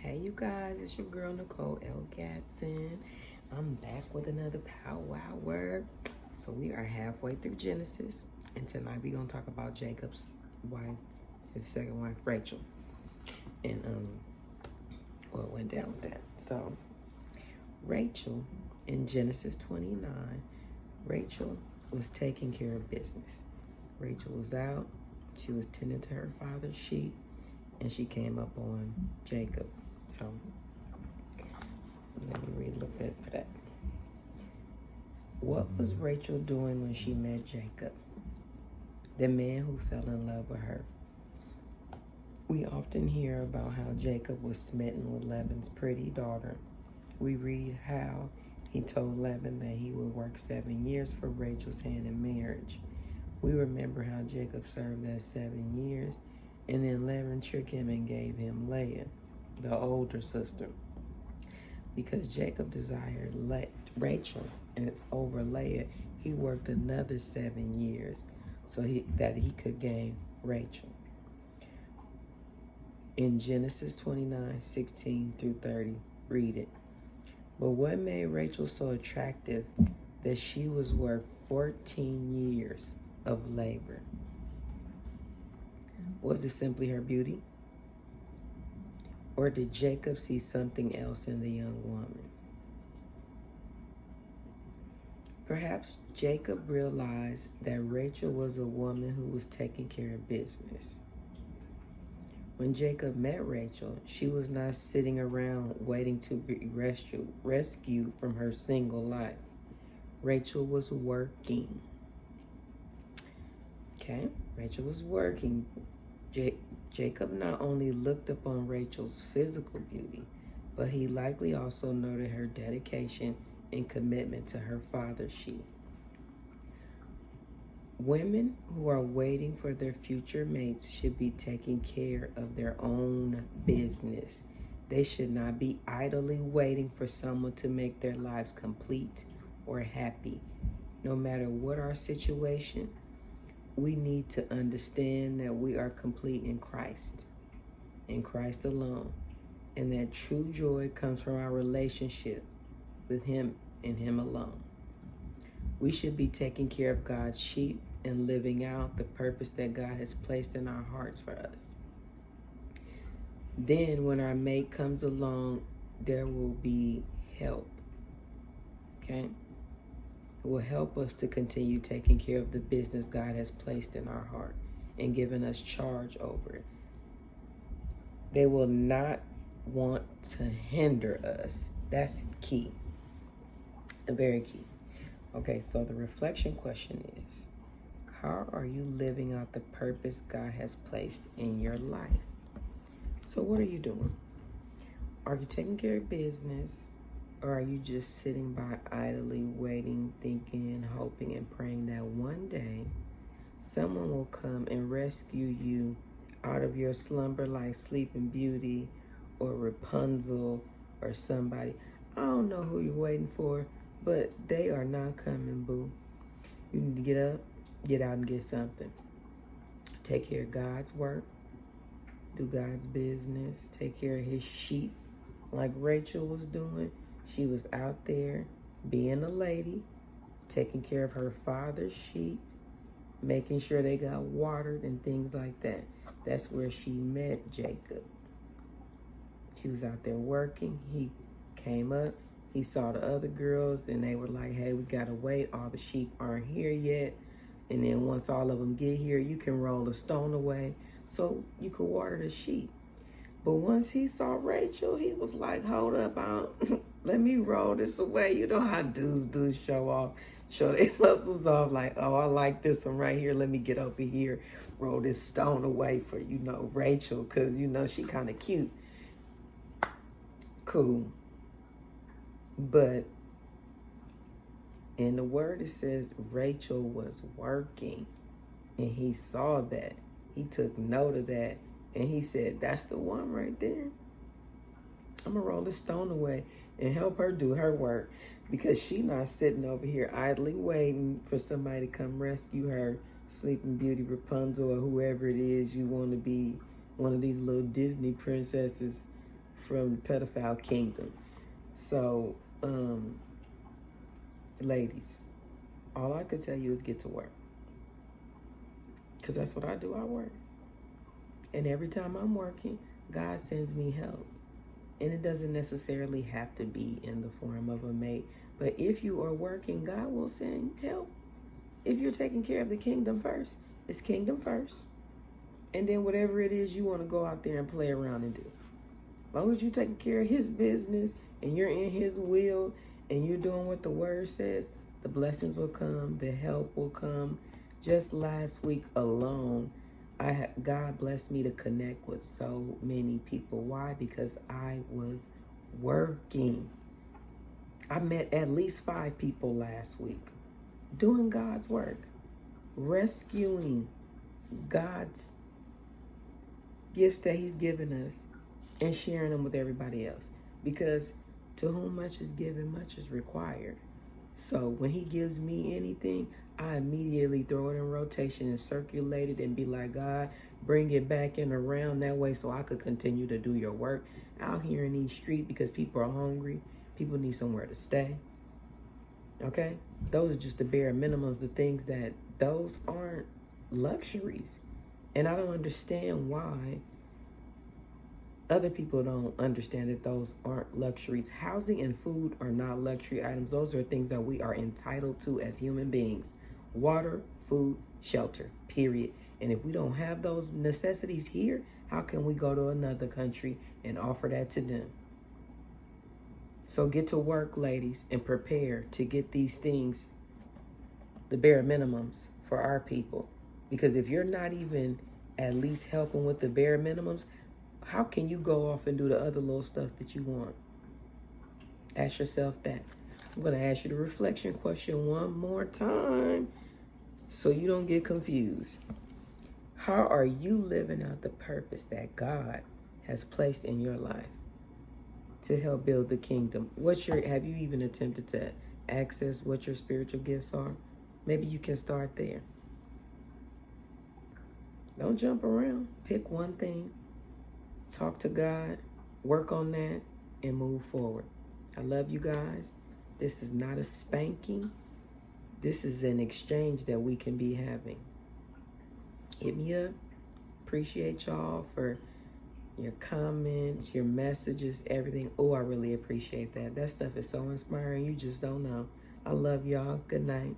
Hey you guys, it's your girl Nicole L. Gatson. I'm back with another POWOWER. So we are halfway through Genesis, and tonight we're gonna talk about Jacob's wife, his second wife, Rachel, and what went down with that. So Rachel, in Genesis 29, Rachel was taking care of business. Rachel was out, she was tending to her father's sheep, and she came up on Jacob. So let me read a little bit for that. What was Rachel doing when she met Jacob, the man who fell in love with her? We often hear about how Jacob was smitten with Laban's pretty daughter. We read how he told Laban that he would work 7 years for Rachel's hand in marriage. We remember how Jacob served that 7 years, and then Laban tricked him and gave him Leah, the older sister. Because Jacob desired Rachel and over Leah, he worked another 7 years so that he could gain Rachel. In Genesis 29:16-30, read it. But what made Rachel so attractive that she was worth 14 years of labor? Was it simply her beauty? Or did Jacob see something else in the young woman? Perhaps Jacob realized that Rachel was a woman who was taking care of business. When Jacob met Rachel, she was not sitting around waiting to be rescued from her single life. Rachel was working. Okay, Rachel was working. Jacob not only looked upon Rachel's physical beauty, but he likely also noted her dedication and commitment to her father's sheep. Women who are waiting for their future mates should be taking care of their own business. They should not be idly waiting for someone to make their lives complete or happy. No matter what our situation, we need to understand that we are complete in Christ alone, and that true joy comes from our relationship with Him and Him alone. We should be taking care of God's sheep and living out the purpose that God has placed in our hearts for us. Then when our mate comes along, there will be help, okay? It will help us to continue taking care of the business God has placed in our heart and given us charge over it. They will not want to hinder us. That's key, very key. Okay, so the reflection question is, how are you living out the purpose God has placed in your life? So what are you doing? Are you taking care of business? Or are you just sitting by idly waiting, thinking, hoping, and praying that one day someone will come and rescue you out of your slumber like Sleeping Beauty or Rapunzel or somebody? I don't know who you're waiting for, but they are not coming, boo. You need to get up, get out and get something. Take care of God's work. Do God's business. Take care of His sheep like Rachel was doing. She was out there being a lady, taking care of her father's sheep, making sure they got watered and things like that. That's where she met Jacob. She was out there working. He came up. He saw the other girls, and they were like, hey, we got to wait. All the sheep aren't here yet. And then once all of them get here, you can roll a stone away so you could water the sheep. But once he saw Rachel, he was like, hold up, let me roll this away. You know how dudes do show their muscles off, like, oh, I like this one right here. Let me get over here, roll this stone away for, Rachel, because, she kind of cute. Cool. But in the word, it says Rachel was working, and he saw that. He took note of that, and he said, that's the one right there. I'm going to roll this stone away and help her do her work, because she not sitting over here idly waiting for somebody to come rescue her, Sleeping Beauty, Rapunzel, or whoever it is you want to be, one of these little Disney princesses from the pedophile kingdom. So, ladies, all I could tell you is get to work. Because that's what I do. I work. And every time I'm working, God sends me help. And it doesn't necessarily have to be in the form of a mate. But if you are working, God will send help. If you're taking care of the kingdom first, it's kingdom first. And then whatever it is you want to go out there and play around and do. As long as you're taking care of his business and you're in his will and you're doing what the word says, the blessings will come, the help will come. Just last week alone, God blessed me to connect with so many people. Why? Because I was working. I met at least 5 people last week doing God's work, rescuing God's gifts that he's given us and sharing them with everybody else. Because to whom much is given, much is required. So when he gives me anything, I immediately throw it in rotation and circulate it and be like, God, bring it back and around that way so I could continue to do your work out here in these streets, because people are hungry. People need somewhere to stay. Okay? Those are just the bare minimums, the things that those aren't luxuries. And I don't understand why other people don't understand that those aren't luxuries. Housing and food are not luxury items. Those are things that we are entitled to as human beings. Water, food, shelter, period. And if we don't have those necessities here, how can we go to another country and offer that to them? So get to work, ladies, and prepare to get these things, the bare minimums for our people. Because if you're not even at least helping with the bare minimums, how can you go off and do the other little stuff that you want? Ask yourself that. I'm going to ask you the reflection question one more time so you don't get confused. How are you living out the purpose that God has placed in your life to help build the kingdom? Have you even attempted to access what your spiritual gifts are? Maybe you can start there. Don't jump around. Pick one thing. Talk to God, work on that, and move forward. I love you guys. This is not a spanking. This is an exchange that we can be having. Hit me up. Appreciate y'all for your comments, your messages, everything. Oh, I really appreciate that. That stuff is so inspiring. You just don't know. I love y'all. Good night.